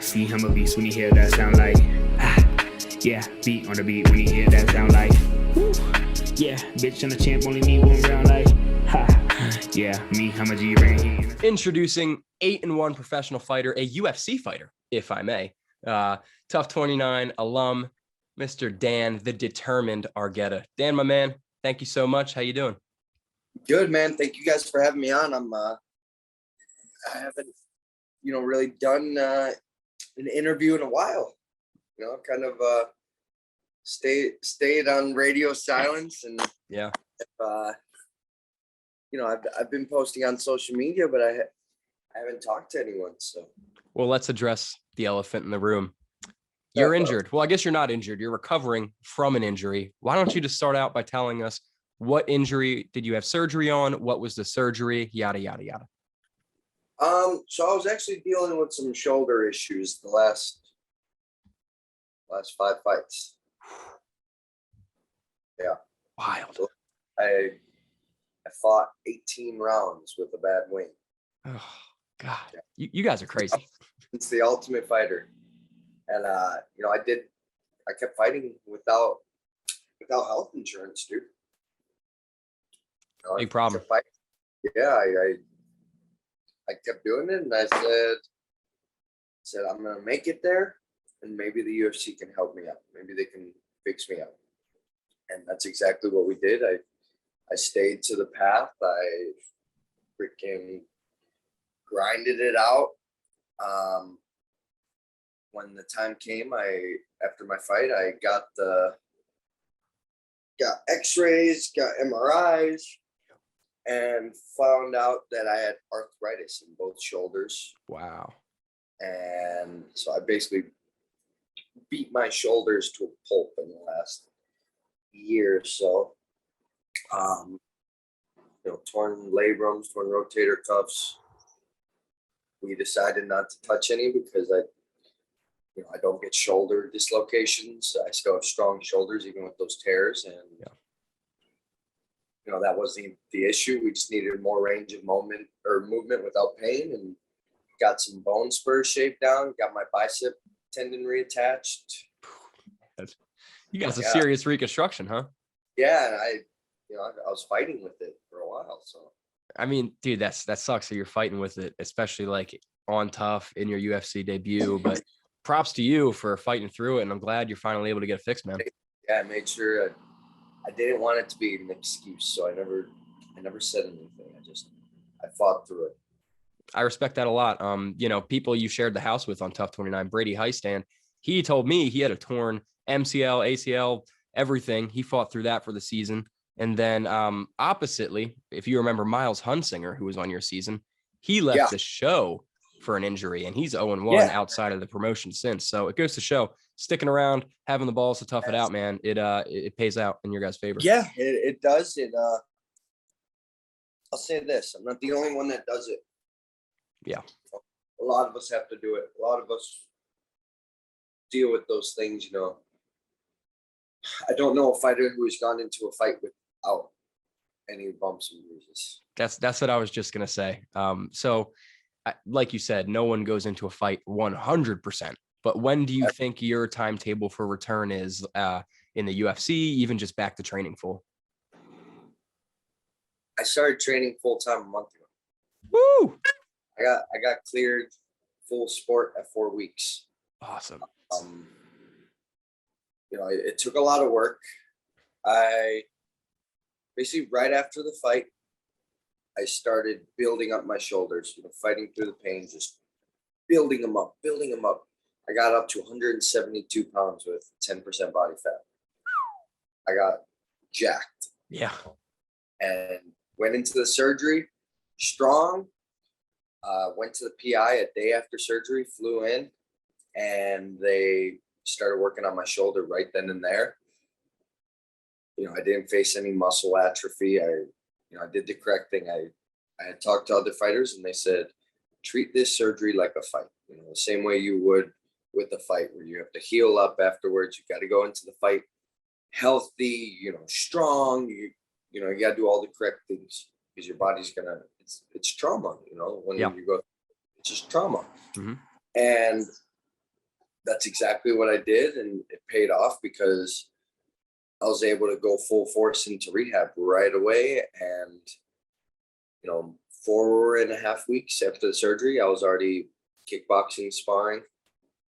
See him a beast when he hear that sound like yeah, beat on the beat when he hear that sound like woo. Yeah, bitch on the champ, only need one round like yeah, me, I'm a G-Ring. Introducing 8-1 professional fighter, a UFC fighter, if I may. Tough 29 alum, Mr. Dan, the determined Argueta. Dan, my man, thank you so much. How you doing? Good, man. Thank you guys for having me on. I haven't, really done an interview in a while. Kind of stayed on radio silence, and yeah. I've been posting on social media, but I haven't talked to anyone. So, well, let's address the elephant in the room. You're injured. Well, I guess you're not injured. You're recovering from an injury. Why don't you just start out by telling us what injury did you have surgery on? What was the surgery? Yada, yada, yada. So I was actually dealing with some shoulder issues the last 5 fights. Yeah. Wild. So I fought 18 rounds with a bad wing. Oh, God. Yeah. You guys are crazy. It's the Ultimate Fighter. And, I kept fighting without health insurance, dude. Big problem. Yeah, I kept doing it, and I said, I'm going to make it there, and maybe the UFC can help me out. Maybe they can fix me up. And that's exactly what we did. I stayed to the path. I freaking grinded it out. When the time came, after my fight, I got x-rays, got MRIs, and found out that I had arthritis in both shoulders. Wow. And so I basically beat my shoulders to a pulp in the last year or so. Torn labrums, torn rotator cuffs. We decided not to touch any because I don't get shoulder dislocations. I still have strong shoulders even with those tears, and that wasn't the issue. We just needed more range of movement without pain, and got some bone spurs shaped down. Got my bicep tendon reattached. You got some serious reconstruction, huh? Yeah, and I was fighting with it for a while. So I mean, dude, that sucks that you're fighting with it, especially like on Tough in your UFC debut. But props to you for fighting through it, and I'm glad you're finally able to get it fixed, man. Yeah, I made sure I didn't want it to be an excuse, so I never said anything. I fought through it. I respect that a lot. People you shared the house with on Tough 29, Brady Heistand, he told me he had a torn MCL, ACL, everything. He fought through that for the season. And then oppositely, if you remember Miles Hunsinger, who was on your season, he left the show for an injury, and he's 0-1 outside of the promotion since. So it goes to show, sticking around, having the balls to tough it out, man, it pays out in your guys' favor. Yeah, it does. I'll say this, I'm not the only one that does it. Yeah. A lot of us have to do it. A lot of us deal with those things, I don't know a fighter who has gone into a fight without any bumps and bruises. That's what I was just going to say. So like you said, no one goes into a fight 100%, but when do you think your timetable for return is in the UFC, even just back to training full? I started training full time a month ago. Woo! I got cleared full sport at 4 weeks. Awesome. It took a lot of work. I basically right after the fight, I started building up my shoulders, fighting through the pain, just building them up. I got up to 172 pounds with 10% body fat. I got jacked. Yeah. And went into the surgery strong. Went to the PI a day after surgery, flew in, and they started working on my shoulder right then and there. I didn't face any muscle atrophy. I did the correct thing. I had talked to other fighters, and they said, treat this surgery like a fight, the same way you would with a fight, where you have to heal up afterwards. You got to go into the fight healthy, strong. You got to do all the correct things, because your body's it's trauma, when you go, it's just trauma. Mm-hmm. And that's exactly what I did. And it paid off because I was able to go full force into rehab right away. And, 4.5 weeks after the surgery, I was already kickboxing, sparring.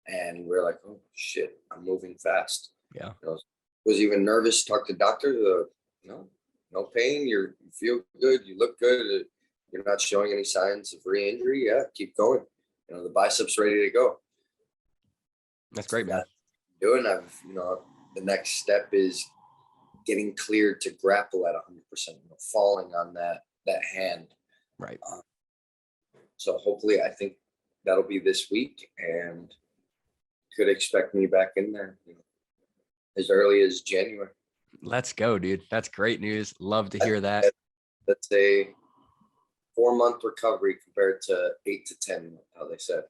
And we're like, oh shit, I'm moving fast. Yeah. Was even nervous, talked to doctors. No pain. You feel good. You look good. You're not showing any signs of re-injury. Yeah, keep going. The biceps ready to go. That's great, man. The next step is getting cleared to grapple at 100%. Falling on that hand. Right. So hopefully, I think that'll be this week, and could expect me back in there as early as January. Let's go, dude. That's great news. Love to hear that. That's a 4-month recovery compared to 8 to 10, how they said.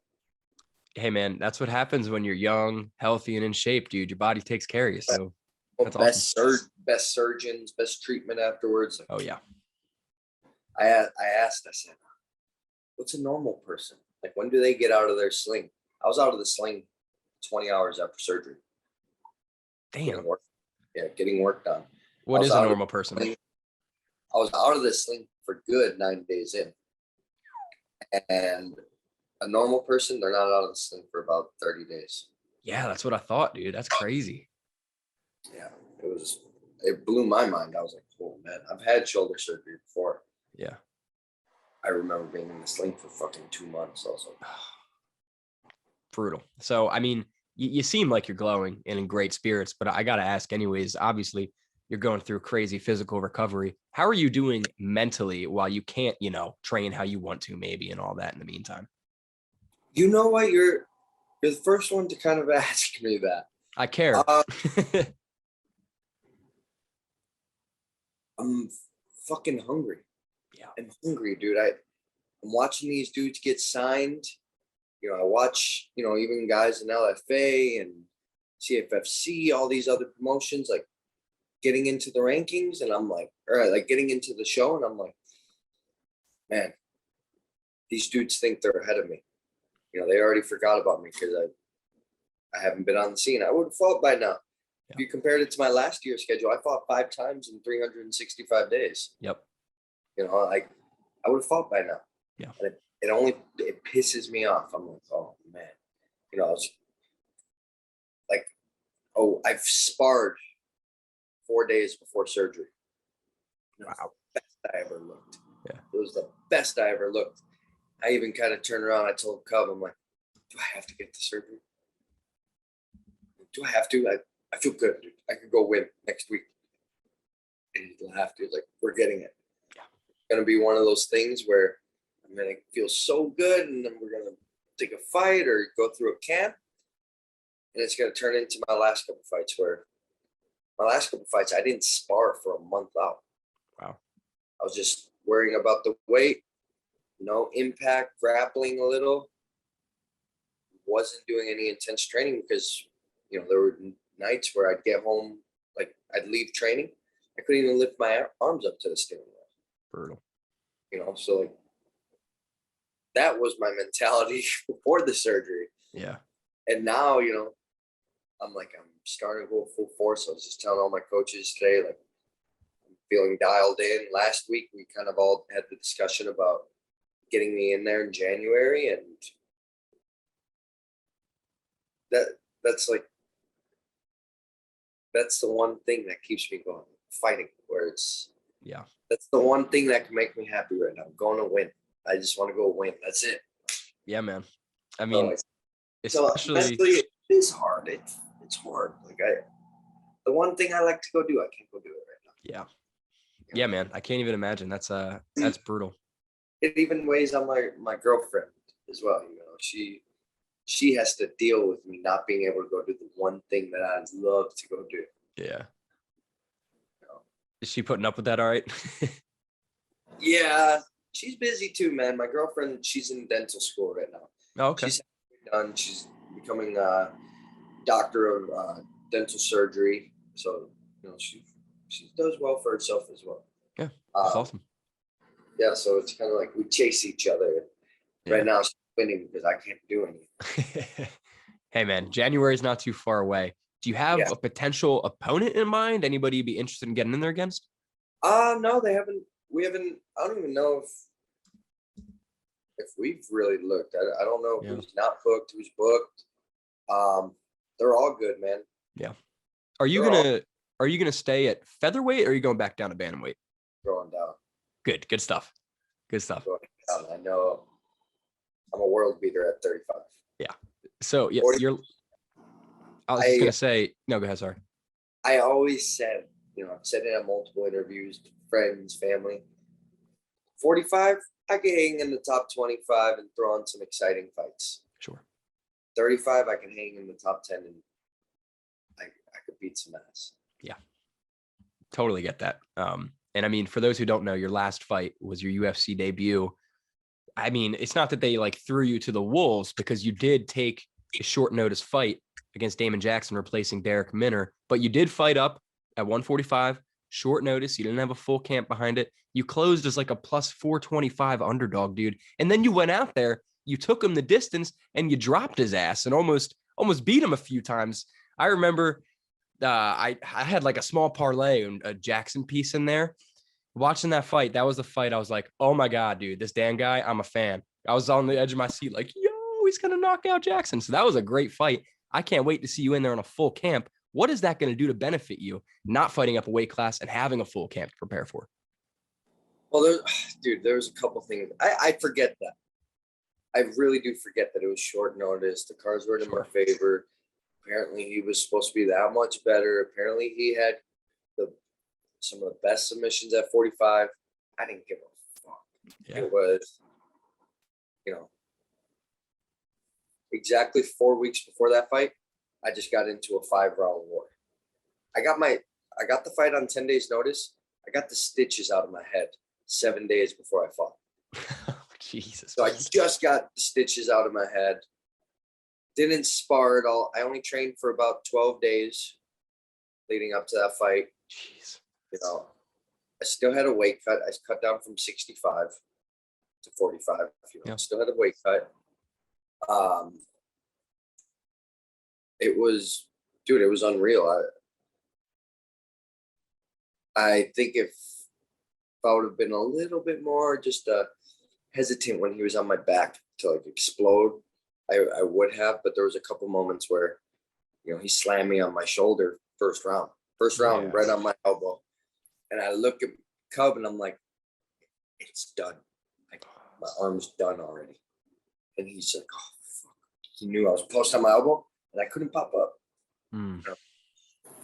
Hey, man, that's what happens when you're young, healthy, and in shape, dude. Your body takes care of you. So that's awesome. Best surgeons, best treatment afterwards. Oh, yeah. I asked, I said, what's a normal person? Like, when do they get out of their sling? I was out of the sling 20 hours after surgery. Damn. Getting work done. What is a normal person? I was out of the sling for good 9 days in. And a normal person, they're not out of the sling for about 30 days. Yeah, that's what I thought, dude. That's crazy. Yeah, it blew my mind. I was like, oh man, I've had shoulder surgery before. Yeah. I remember being in the sling for fucking 2 months also. Brutal. So, I mean, you seem like you're glowing and in great spirits, but I got to ask anyways, obviously you're going through crazy physical recovery. How are you doing mentally while you can't, train how you want to maybe and all that in the meantime? You know what? You're the first one to kind of ask me that. I care. I'm fucking hungry. Yeah. I'm hungry, dude. I'm watching these dudes get signed. I watch, even guys in LFA and CFFC, all these other promotions, like getting into the rankings. And I'm like, getting into the show. And I'm like, man, these dudes think they're ahead of me. They already forgot about me because I haven't been on the scene. I would have fought by now. Yeah. If you compared it to my last year's schedule, I fought 5 times in 365 days. Yep. I would have fought by now. Yeah. And it pisses me off. I'm like, oh man, it's like, I've sparred 4 days before surgery. Wow. The best I ever looked. Yeah. It was the best I ever looked. I even kind of turned around. I told Cub, I'm like, do I have to get the surgery? Do I have to? I feel good, dude. I could go win next week. And you'll have to. Like, we're getting it. Yeah. It's going to be one of those things where I'm going to feel so good, and then we're going to take a fight or go through a camp. And it's going to turn into my last couple fights where I didn't spar for a month out. Wow. I was just worrying about the weight, no impact, grappling a little. Wasn't doing any intense training because, there were nights where I'd get home, like I'd leave training. I couldn't even lift my arms up to the steering wheel. Brutal. So like that was my mentality before the surgery. Yeah. And now, I'm starting to go full force. I was just telling all my coaches today, like, I'm feeling dialed in. Last week, we kind of all had the discussion about getting me in there in January. And that's the one thing that keeps me going, fighting, that's the one thing that can make me happy right now. I'm going to win. I just want to go win. That's it. Yeah, man. I mean, especially mentally, it is hard. It's hard. Like the one thing I like to go do, I can't go do it right now. Yeah. Yeah, man. I can't even imagine. That's brutal. It even weighs on my girlfriend as well. She has to deal with me not being able to go do the one thing that I'd love to go do. Yeah. Is she putting up with that all right? Yeah, she's busy too, man. My girlfriend, she's in dental school right now. Oh, okay. She's done. She's becoming a doctor of dental surgery. So, she does well for herself as well. Yeah, that's awesome. Yeah, so it's kind of like we chase each other. Yeah. Right now, she's winning because I can't do anything. Hey man, January is not too far away. Do you have Yeah. a potential opponent in mind? Anybody you'd be interested in getting in there against? No, they haven't. We haven't. I don't even know if we've really looked. I don't know Yeah. who's not booked, who's booked. They're all good, man. Yeah. Are you gonna stay at featherweight or are you going back down to bantamweight? Going down. Good stuff. Good stuff. Going down. I know I'm a world beater at 35. Yeah. So yeah, 40. I was just gonna say, no, go ahead, sorry. I always said, I've said it in multiple interviews, friends, family. 45, I could hang in the top 25 and throw on some exciting fights. Sure. 35, I can hang in the top 10 and I could beat some ass. Yeah. Totally get that. And I mean, for those who don't know, your last fight was your UFC debut. I mean, it's not that they like threw you to the wolves because you did take a short notice fight against Damon Jackson, replacing Derek Minner, but you did fight up at 145, short notice. You didn't have a full camp behind it. You closed as like a plus 425 underdog, dude. And then you went out there, you took him the distance and you dropped his ass and almost beat him a few times. I remember I had like a small parlay and a Jackson piece in there. Watching that fight, that was the fight. I was like, oh my God, dude, this Dan guy, I'm a fan. I was on the edge of my seat like, yo, he's going to knock out Jackson. So that was a great fight. I can't wait to see you in there on a full camp. What is that going to do to benefit you, not fighting up a weight class and having a full camp to prepare for? Well, there's a couple things. I forget that. I really do forget that it was short notice. The cards were in my favor. Apparently, he was supposed to be that much better. Apparently, he had some of the best submissions at 45. I didn't give a fuck. Yeah. It was, exactly 4 weeks before that fight, I just got into a 5-round war. I got the fight on 10 days notice. I got the stitches out of my head 7 days before I fought. Jesus. So I just got the stitches out of my head. Didn't spar at all. I only trained for about 12 days leading up to that fight. Jeez. I still had a weight cut. I cut down from 65 to 45. Still had a weight cut. It was unreal. I think if I would have been a little bit more just hesitant when he was on my back to like explode, I would have. But there was a couple moments where, he slammed me on my shoulder first round, right on my elbow. And I look at Cub and I'm like, it's done. Like, my arm's done already. And he's like, oh, fuck. He knew I was post on my elbow and I couldn't pop up.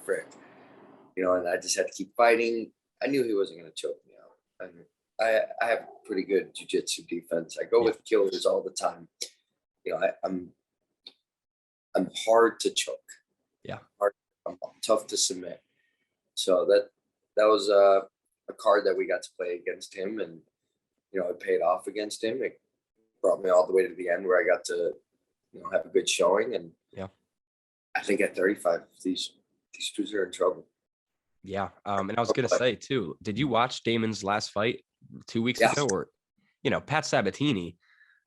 Frick. And I just had to keep fighting. I knew he wasn't going to choke me out. I have pretty good jiu-jitsu defense. I go with killers all the time. I'm hard to choke. Yeah. I'm tough to submit. So that was a card that we got to play against him, and it paid off against him. It brought me all the way to the end where I got to have a good showing, and I think at 35 these dudes are in trouble. Yeah. And I was gonna say too, did you watch Damon's last fight 2 weeks ago? Or Pat Sabatini,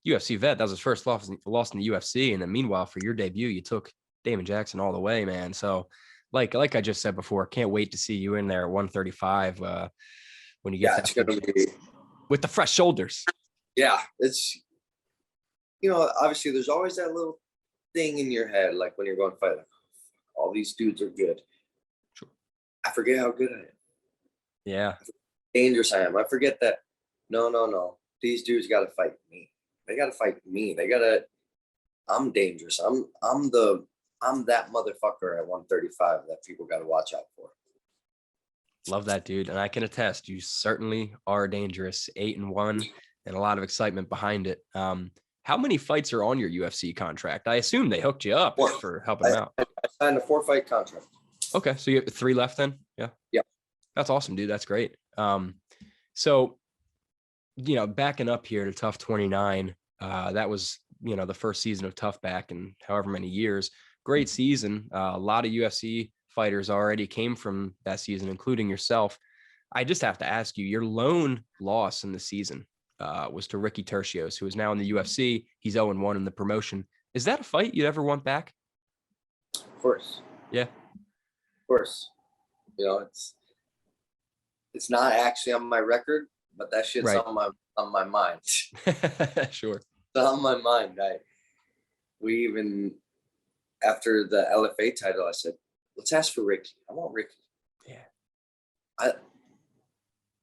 UFC vet, that was his first loss in the UFC, and then meanwhile for your debut you took Damon Jackson all the way, man. So like I just said before, can't wait to see you in there at 135 when you get that with the fresh shoulders. Yeah, it's obviously there's always that little thing in your head, like when you're going to fight, like, all these dudes are good. Sure. I forget how good I am. Yeah. Dangerous I am. I forget that. No. These dudes got to fight me. They got to fight me. I'm dangerous. I'm that motherfucker at 135 that people got to watch out for. Love that, dude. And I can attest, you certainly are dangerous. 8-1 and a lot of excitement behind it. How many fights are on your UFC contract? I assume they hooked you up for helping out. I signed a 4-fight contract. Okay. So you have 3 left then? Yeah. Yeah. That's awesome, dude. That's great. So, backing up here to Tough 29, that was, the first season of Tough back in however many years. Great season. A lot of UFC fighters already came from that season, including yourself. I just have to ask you, your lone loss in the season, was to Ricky Tercios, who is now in the UFC. He's 0-1 in the promotion. Is that a fight you'd ever want back? Of course. Yeah. Of course. You know, it's not actually on my record, but that shit's Right. on my mind. Sure. It's on my mind. We even, after the LFA title, I said, let's ask for Ricky. I want Ricky. Yeah.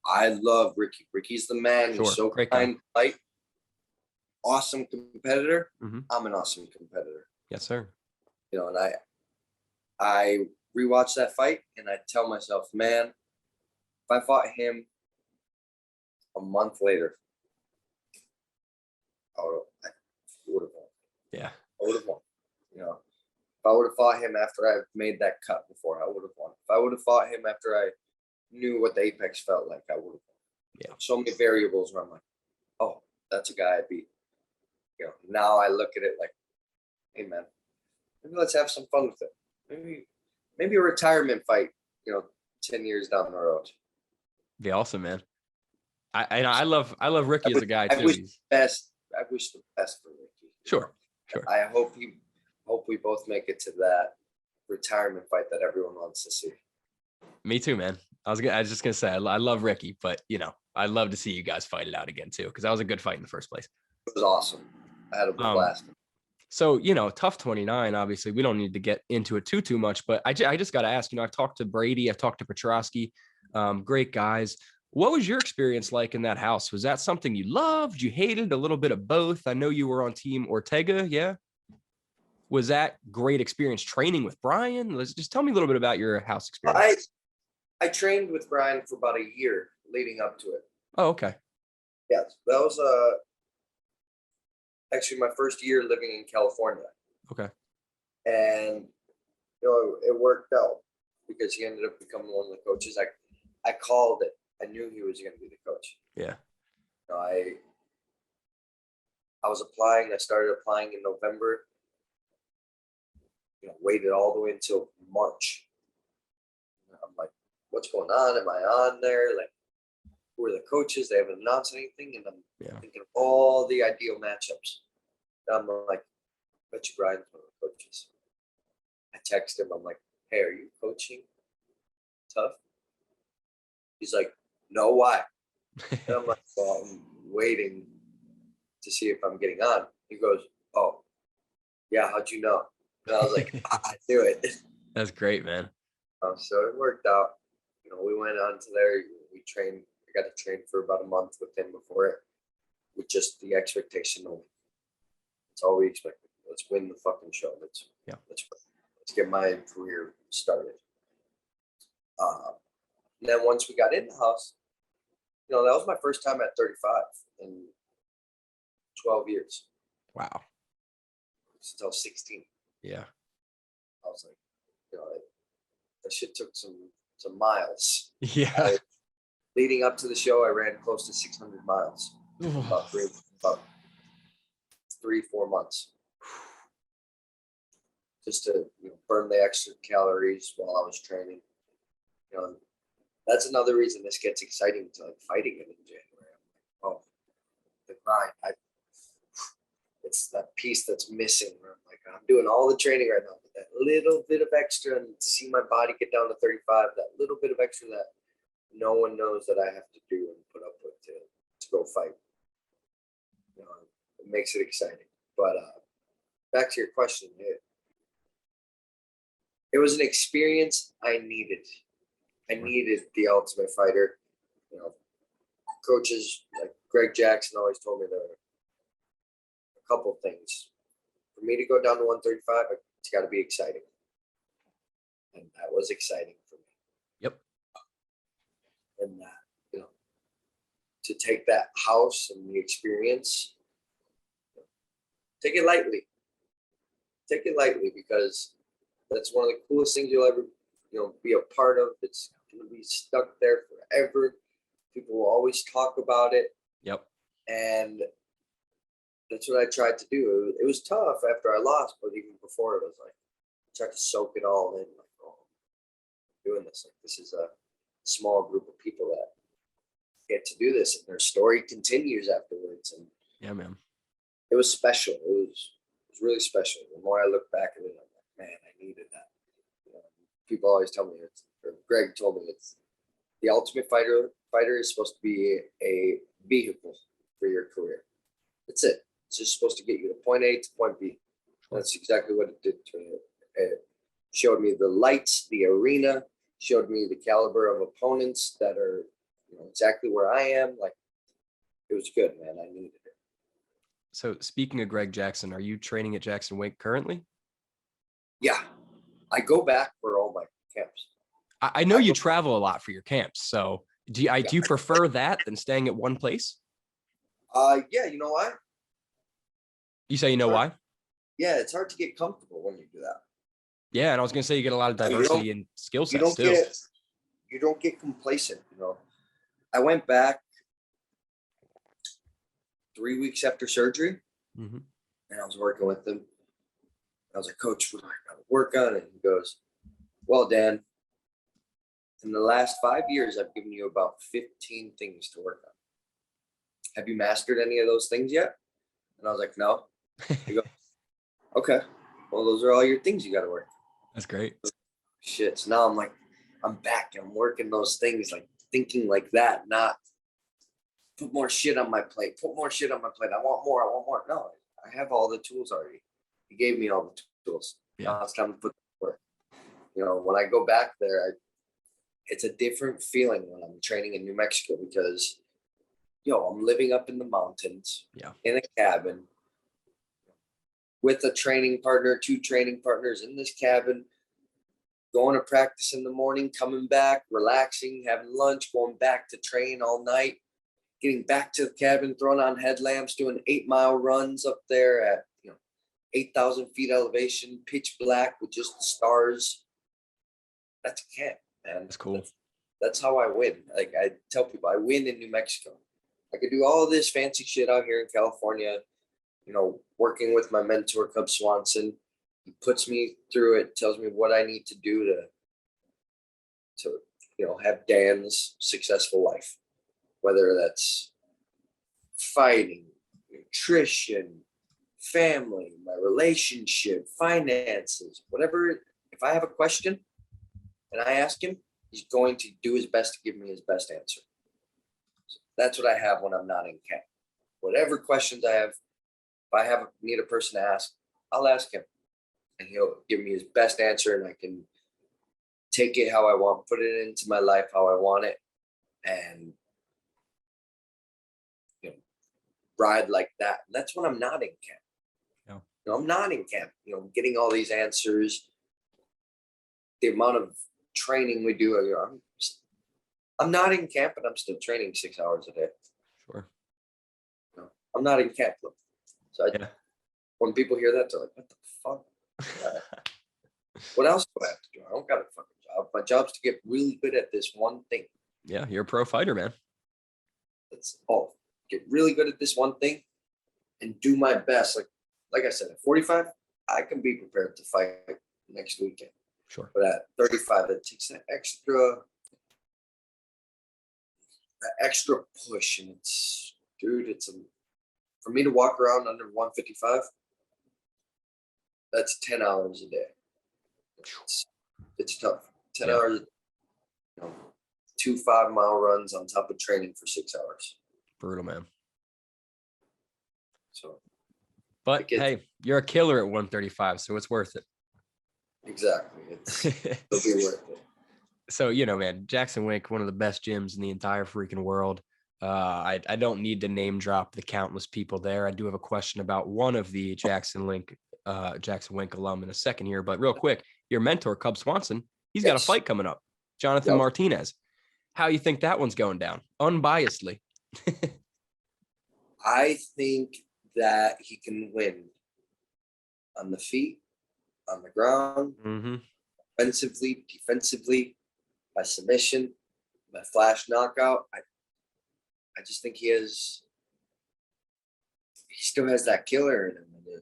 I love Ricky. Ricky's the man. Sure. He's so Great kind, light, awesome competitor. Mm-hmm. I'm an awesome competitor. Yes, sir. You know, and I rewatch that fight and I tell myself, man, if I fought him a month later, I would have won. Yeah. I would have won. You know, if I would have fought him after I made that cut before, I would have won. If I would have fought him after I knew what the apex felt like, I would have won. Yeah. So many variables where I'm like, oh, that's a guy I beat. You know, now I look at it like, hey man, maybe let's have some fun with it. Maybe a retirement fight, you know, 10 years down the road. Be awesome, man. I love Ricky as a guy too. I wish the best for Ricky. Sure. I hope we both make it to that retirement fight that everyone wants to see. Me too, man. I was just gonna say I love Ricky, but you know, I'd love to see you guys fight it out again too, because that was a good fight in the first place. It was awesome. I had a blast. So, you know, Tough 29, obviously we don't need to get into it too much, but I just got to ask, you know, I've talked to Brady, I've talked to Petrosky, great guys. What was your experience like in that house? Was that something you loved? You hated? A little bit of both? I know you were on Team Ortega. Yeah. Was that great experience training with Brian? Let's just tell me a little bit about your house experience. I trained with Brian for about a year leading up to it. Oh, okay. Yes, that was actually my first year living in California. Okay. And you know, it worked out because he ended up becoming one of the coaches. I called it. I knew he was going to be the coach. Yeah. You know, I was applying. I started applying in November. You know, waited all the way until March. I'm like, what's going on? Am I on there? Like, who are the coaches? They haven't announced anything. And I'm thinking of all the ideal matchups. And I'm like, bet you Brian's one of the coaches. I text him. I'm like, hey, are you coaching Tough? He's like, no, why? And I'm like, well, I'm waiting to see if I'm getting on. He goes, oh, yeah, how'd you know? And I was like, I knew it. That's great, man. So it worked out. You know, we went on to there. We trained. I got to train for about a month with him before it, with just the expectation of, that's all we expected. Let's win the fucking show. Let's get my career started. And then once we got in the house, you know, that was my first time at 35 in 12 years. Wow. Since I was 16. Yeah. I was like, you know, that shit took some miles. Yeah. Leading up to the show, I ran close to 600 miles. About 3-4 months. Just to, you know, burn the extra calories while I was training. You know, that's another reason this gets exciting to like fight again in January. I'm like, oh, the grind. It's that piece that's missing where I'm like, I'm doing all the training right now, but that little bit of extra and to see my body get down to 35, that little bit of extra that no one knows that I have to do and put up with to go fight. You know, it makes it exciting. But back to your question, it was an experience I needed. I needed the Ultimate Fighter. You know, coaches like Greg Jackson always told me there were a couple of things. For me to go down to 135, it's got to be exciting. And that was exciting for me. Yep. And that, you know, to take that house and the experience, take it lightly. Take it lightly because that's one of the coolest things you'll ever, you know, be a part of. It's going to be stuck there forever. People will always talk about it. Yep. And that's what I tried to do. It was tough after I lost, but even before it was like, I tried to soak it all in. Like, oh, I'm doing this. Like, this is a small group of people that get to do this. And their story continues afterwards. And Yeah, man. it was special. It was really special. The more I look back at it, I'm like, man, I needed that. You know, people always tell me, or Greg told me, it's the ultimate fighter is supposed to be a vehicle for your career. That's it. It's just supposed to get you to point A to point B. That's exactly what it did to me. It showed me the lights, the arena, showed me the caliber of opponents that are, you know, exactly where I am. Like, it was good, man. I needed it. So speaking of Greg Jackson, are you training at Jackson Wink currently? Yeah. I go back for all my camps. I know you travel a lot for your camps. So do you prefer that than staying at one place? Yeah, you know why? You say, you know why? Yeah, it's hard to get comfortable when you do that. Yeah, and I was gonna say you get a lot of diversity in skill sets too. You don't get complacent, you know. I went back 3 weeks after surgery, and I was working with him. I was like, Coach, what do I gotta work on? And he goes, well, Dan, in the last 5 years, I've given you about 15 things to work on. Have you mastered any of those things yet? And I was like, no. He goes, okay, well, those are all your things you got to work. That's great. Shit. So now I'm back and I'm working those things, like thinking like that, not put more shit on my plate. I want more. No, I have all the tools already. He gave me all the tools. Yeah. Now it's time to put the work. You know, when I go back there, it's a different feeling when I'm training in New Mexico because, I'm living up in the mountains, in a cabin with a training partner, 2 training partners in this cabin, going to practice in the morning, coming back, relaxing, having lunch, going back to train all night, getting back to the cabin, throwing on headlamps, doing 8-mile runs up there at 8,000 feet elevation, pitch black with just the stars. That's a camp, man. That's cool. That's how I win. Like I tell people, I win in New Mexico. I could do all this fancy shit out here in California, working with my mentor, Cub Swanson. He puts me through it, tells me what I need to do to have Dan's successful life, whether that's fighting, nutrition, family, my relationship, finances, whatever. If I have a question and I ask him, he's going to do his best to give me his best answer. So that's what I have when I'm not in camp. Whatever questions I have, if I need a person to ask, I'll ask him and he'll give me his best answer, and I can take it how I want, put it into my life how I want it, and ride like that. And that's when I'm not in camp. Yeah. I'm not in camp, getting all these answers, the amount of training we do. I'm not in camp, but I'm still training 6 hours a day. Sure. I'm not in camp though. So when people hear that, they're like, what the fuck? What else do I have to do? I don't got a fucking job. My job's to get really good at this one thing. Yeah, you're a pro fighter, man. That's all. Get really good at this one thing and do my best. Like I said, at 45, I can be prepared to fight next weekend. Sure. But at 35, it takes that extra push. And for me to walk around under 155, that's 10 hours a day. It's tough. 10 hours, 2 5-mile runs on top of training for 6 hours. Brutal, man. But hey, you're a killer at 135, so it's worth it. Exactly. It'll be worth it. So, man, Jackson Wink, one of the best gyms in the entire freaking world. I don't need to name drop the countless people there. I do have a question about one of the Jackson Wink alum in a second here, but real quick, your mentor, Cub Swanson, he's got a fight coming up. Jonathan Martinez. How you think that one's going down? Unbiasedly. I think that he can win on the feet, on the ground, offensively, defensively, by submission, by flash knockout. I just think he still has that killer in him. And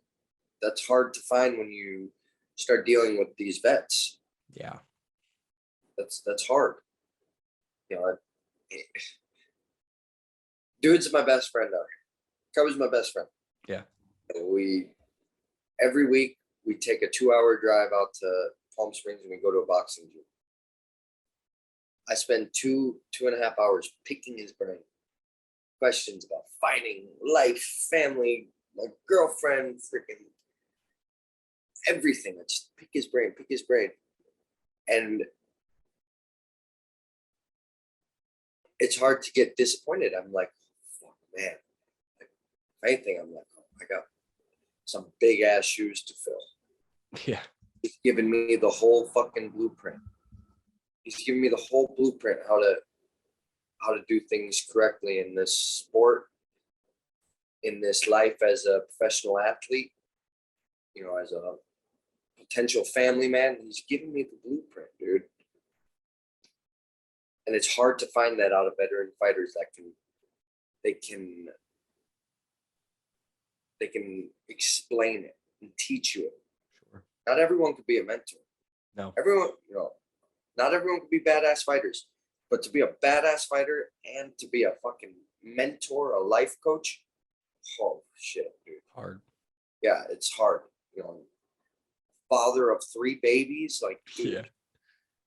that's hard to find when you start dealing with these vets. Yeah. That's hard. Dude's my best friend out here. Cub is my best friend. Yeah. Every week we take a 2-hour drive out to Palm Springs and we go to a boxing gym. I spend 2.5 hours picking his brain. Questions about fighting, life, family, my girlfriend, freaking everything. I just pick his brain. And it's hard to get disappointed. I'm like, fuck, man. Like, if anything, I'm like, oh, I got some big ass shoes to fill. Yeah. He's giving me the whole fucking blueprint. He's giving me the whole blueprint how to do things correctly in this sport, in this life as a professional athlete, as a potential family man. He's giving me the blueprint, dude. And it's hard to find that out of veteran fighters that they can explain it and teach you it. Sure. Not everyone could be a mentor. No. Not everyone could be badass fighters, but to be a badass fighter and to be a fucking mentor, a life coach, oh shit, dude. Hard. Yeah, it's hard. Father of 3 babies, like, dude, Yeah.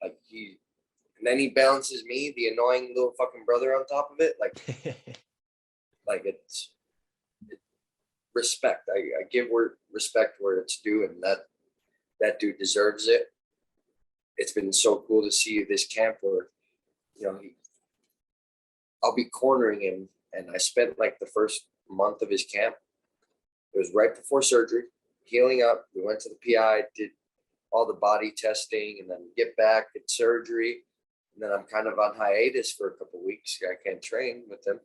like and then he balances me, the annoying little fucking brother, on top of it. Like it's respect. I give respect where it's due, and that dude deserves it. It's been so cool to see this camp where, I'll be cornering him, and I spent like the first month of his camp. It was right before surgery, healing up. We went to the PI, did all the body testing, and then get back at surgery. And then I'm kind of on hiatus for a couple of weeks. I can't train with him.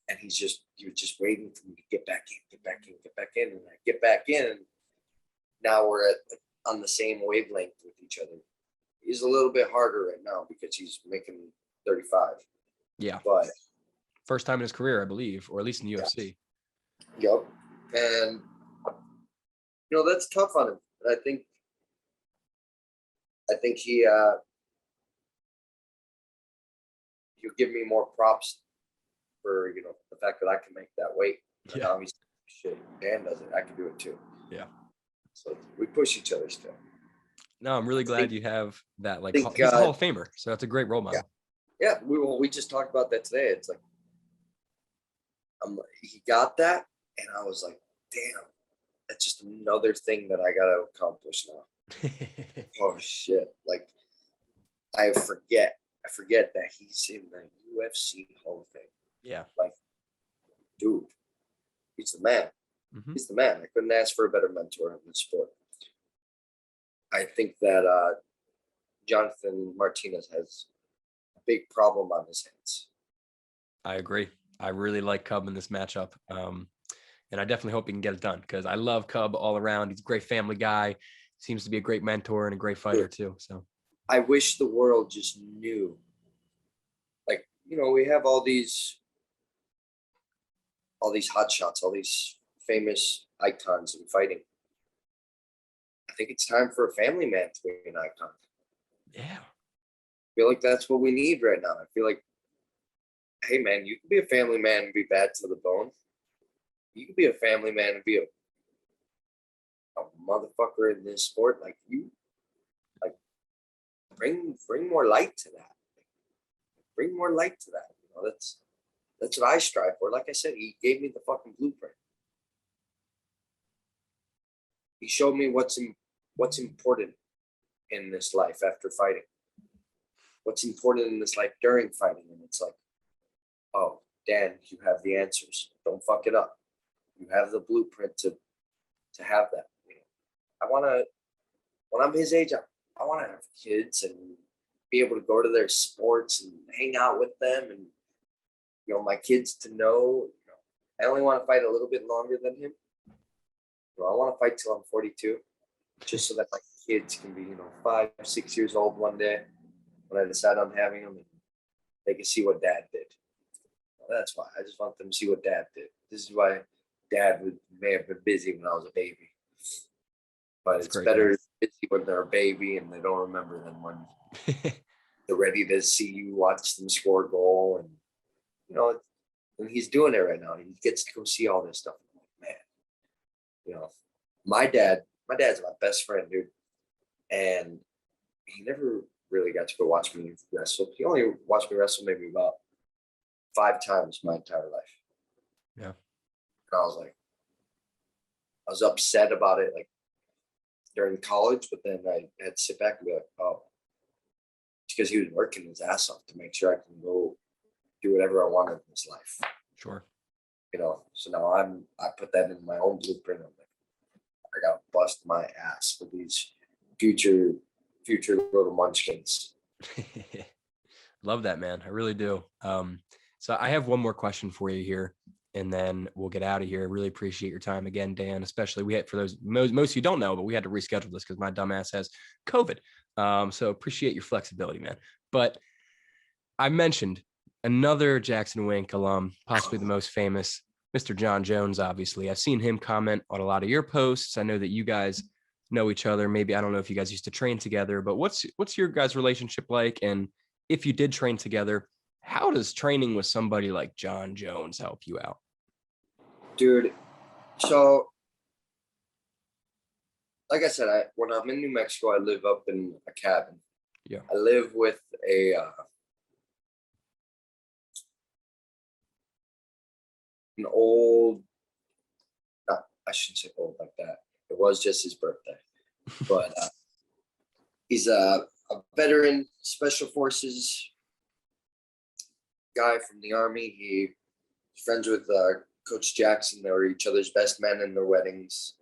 And he was just waiting for me to get back in. And I get back in, and now we're on the same wavelength with each other. He's a little bit harder right now because he's making 35. Yeah. But first time in his career, I believe, or at least in the UFC. Yep. And that's tough on him. And I think he'll give me more props for the fact that I can make that weight. And now he's shit. Dan does it. I can do it too. Yeah. So we push each other still. No, I'm really glad you have that. Like, he's a Hall of Famer, so that's a great role model. Yeah. We just talked about that today. It's like, he got that, and I was like, damn, that's just another thing that I gotta accomplish now. Oh shit! Like, I forget that he's in the UFC Hall of Fame. Yeah. Like, dude, he's the man. Mm-hmm. He's the man. I couldn't ask for a better mentor in the sport. I think that Jonathan Martinez has a big problem on his hands. I agree. I really like Cub in this matchup. And I definitely hope he can get it done because I love Cub all around. He's a great family guy. Seems to be a great mentor and a great fighter too. So I wish the world just knew. Like, we have all these hot shots, all these famous icons in fighting. I think it's time for a family man to be an icon. Yeah. I feel like that's what we need right now. I feel like, hey man, you can be a family man and be bad to the bone. You can be a family man and be a motherfucker in this sport. Like, bring more light to that. Bring more light to that. That's what I strive for. Like I said, he gave me the fucking blueprint. He showed me what's important in this life after fighting. What's important in this life during fighting. And it's like, oh, Dan, you have the answers. Don't fuck it up. You have the blueprint to have that. When I'm his age, I want to have kids and be able to go to their sports and hang out with them, and my kids to know. I only want to fight a little bit longer than him. I want to fight till I'm 42, just so that my kids can be 5, 6 years old one day when I decide on having them, and they can see what Dad did. That's why I just want them to see what Dad did. This is why Dad may have been busy when I was a baby. But it's better to be busy when they're a baby and they don't remember than when they're ready to see you watch them score a goal. And and he's doing it right now. He gets to go see all this stuff. I'm like, man, you know, my dad's my best friend, dude. And he never really got to go watch me wrestle. He only watched me wrestle maybe about 5 times my entire life. Yeah. And I was upset about it, like during college, but then I had to sit back and be like, oh, it's because he was working his ass off to make sure I can go do whatever I wanted in this life. Sure. You know, so now I put that in my own blueprint. I'm like, I gotta bust my ass for these future little munchkins. Love that, man. I really do. So I have one more question for you here, and then we'll get out of here. Really appreciate your time again, Dan. Especially we had, for those most of you don't know, but we had to reschedule this because my dumbass has COVID. So appreciate your flexibility, man. But I mentioned another Jackson Wink alum, possibly the most famous, Mr. John Jones. Obviously, I've seen him comment on a lot of your posts. I know that you guys know each other. Maybe, I don't know if you guys used to train together, but what's your guys' relationship like? And if you did train together, how does training with somebody like John Jones help you out? Dude, so like I said, when I'm in New Mexico, I live up in a cabin. Yeah. I live with an old, I shouldn't say old like that. It was just his birthday. But he's a veteran special forces guy from the Army. He's friends with Coach Jackson. They were each other's best men in their weddings.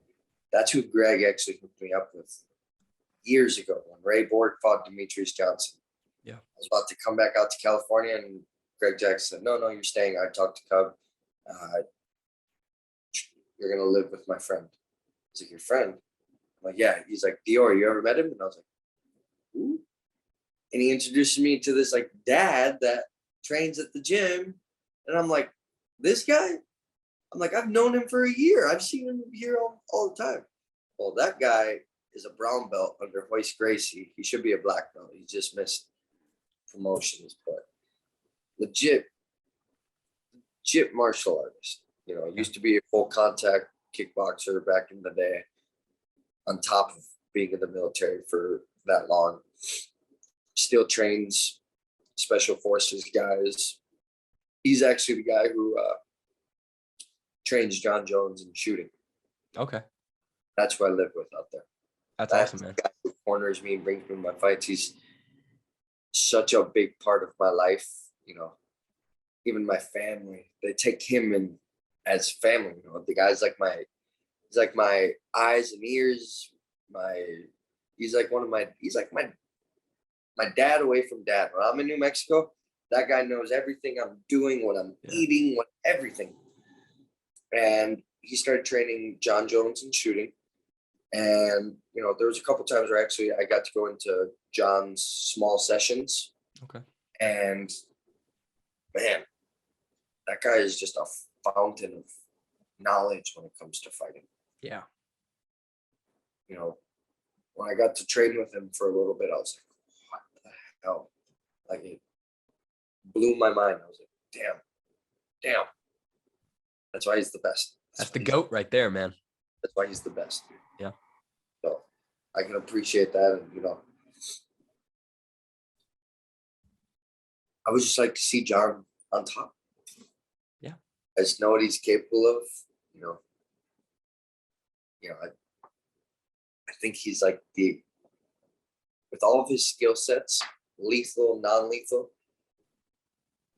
That's who Greg actually hooked me up with years ago when Ray Borg fought Demetrius Johnson. Yeah. I was about to come back out to California, and Greg Jackson said, no, you're staying. I talked to Cub. You're going to live with my friend. I was like, your friend? I'm like, yeah. He's like, Dior, you ever met him? And I was like, ooh. And he introduced me to this like dad that trains at the gym. And I'm like, this guy? I'm like, I've known him for a year. I've seen him here all the time. Well, that guy is a brown belt under Hoist Gracie. He should be a black belt. He just missed promotions, but legit martial artist. You know, used to be a full contact kickboxer back in the day, on top of being in the military for that long. Still trains special forces guys. He's actually the guy who trains John Jones in shooting. Okay. That's who I live with out there. That's awesome, man. The guy who corners me and brings me my fights. He's such a big part of my life. You know, even my family, they take him in as family. You know, the guy's like he's like my eyes and ears. He's like my dad away from dad. When I'm in New Mexico, that guy knows everything I'm doing, what I'm eating, everything. And he started training John Jones in shooting. And, you know, there was a couple times where actually I got to go into John's small sessions. Okay. And man, that guy is just a fountain of knowledge when it comes to fighting. Yeah. You know, when I got to train with him for a little bit, I was like, what the hell? Like, it blew my mind. I was like, damn. That's why he's the best. That's the GOAT right there, man. That's why he's the best, dude. Yeah. So I can appreciate that. And, you know, I would just like to see John on top. Yeah. I just know what he's capable of, you know. I think he's like with all of his skill sets, lethal, non-lethal,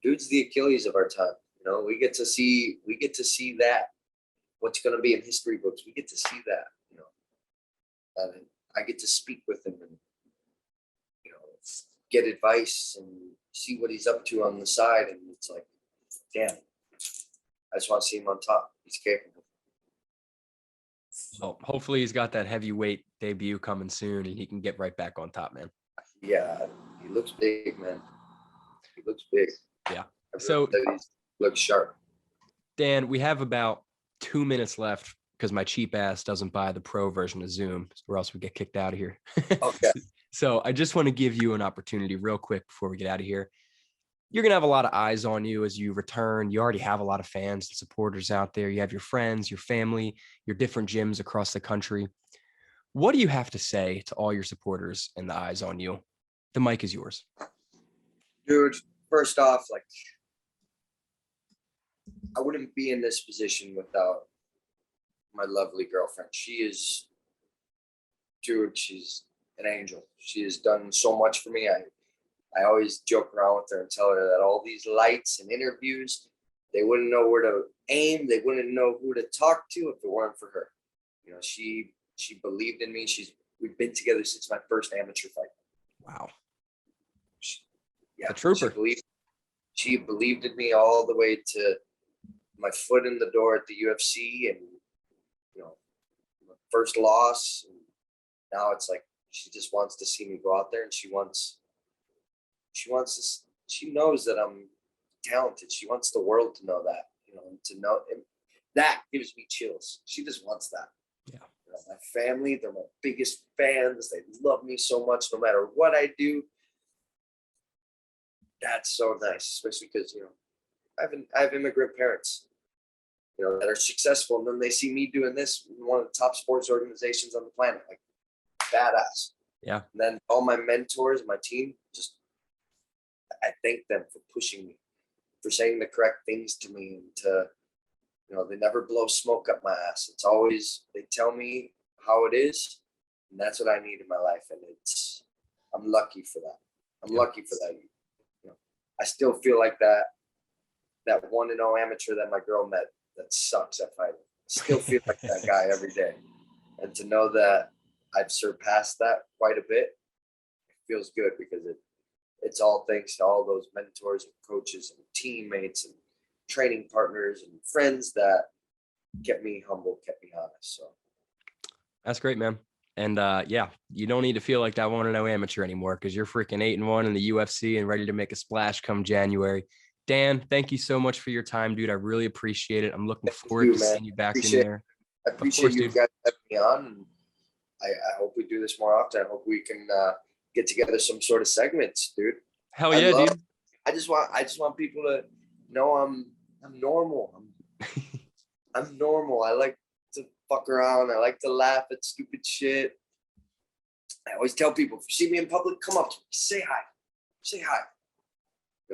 dude's the Achilles of our time. You know, we get to see that, what's going to be in history books. We get to see that, you know, and I get to speak with him and, you know, get advice and see what he's up to on the side. And it's like, damn, I just want to see him on top. He's capable. Well, hopefully he's got that heavyweight debut coming soon and he can get right back on top, man. Yeah, he looks big, man. He looks big. Yeah. So he looks sharp. Dan, we have about 2 minutes left because my cheap ass doesn't buy the pro version of Zoom, or else we get kicked out of here. Okay. So I just want to give you an opportunity real quick before we get out of here. you're going to have a lot of eyes on you as you return. You already have a lot of fans and supporters out there. You have your friends, your family, your different gyms across the country. What do you have to say to all your supporters and the eyes on you? The mic is yours. Dude, first off, like, I wouldn't be in this position without my lovely girlfriend. She's an angel. She has done so much for me. I always joke around with her and tell her that all these lights and interviews, they wouldn't know where to aim. They wouldn't know who to talk to if it weren't for her. You know, she believed in me. We've been together since my first amateur fight. Wow. Yeah, a trooper. She believed in me all the way to my foot in the door at the UFC, and my first loss. And now it's like she just wants to see me go out there, and she knows that I'm talented. She wants the world to know that, and to know, and that gives me chills. She just wants that. Yeah. My family, they're my biggest fans. They love me so much, no matter what I do. That's so nice, especially because, I have immigrant parents, that are successful. And then they see me doing this in one of the top sports organizations on the planet, like badass. Yeah. And then all my mentors, my team, I thank them for pushing me, for saying the correct things to me, and to, they never blow smoke up my ass. It's always, they tell me how it is, and that's what I need in my life. And I'm lucky for that. I'm lucky for that. I still feel like that 1-0 amateur that my girl met that sucks at fighting. I still feel like that guy every day. And to know that I've surpassed that quite a bit, it feels good, because it's all thanks to all those mentors and coaches and teammates and training partners and friends that kept me humble, kept me honest. So that's great, man. And you don't need to feel like that 1-0 amateur anymore, because you're freaking 8-1 in the UFC and ready to make a splash come January. Dan, thank you so much for your time, dude. I really appreciate it. I'm looking forward to seeing you back in there. I appreciate you guys having me on. And I hope we do this more often. I hope we can get together some sort of segments, dude. Hell yeah, dude. I just want people to know I'm normal. I'm normal. I like to fuck around. I like to laugh at stupid shit. I always tell people, if you see me in public, come up to me, say hi.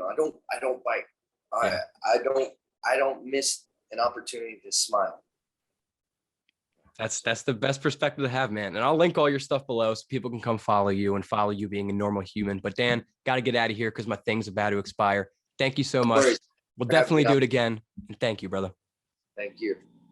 I don't bite. Yeah. I don't miss an opportunity to smile. That's the best perspective to have, man. And I'll link all your stuff below so people can come follow you and follow you being a normal human. But Dan, got to get out of here because my thing's about to expire. Thank you so much. We'll definitely do it again. And thank you, brother. Thank you.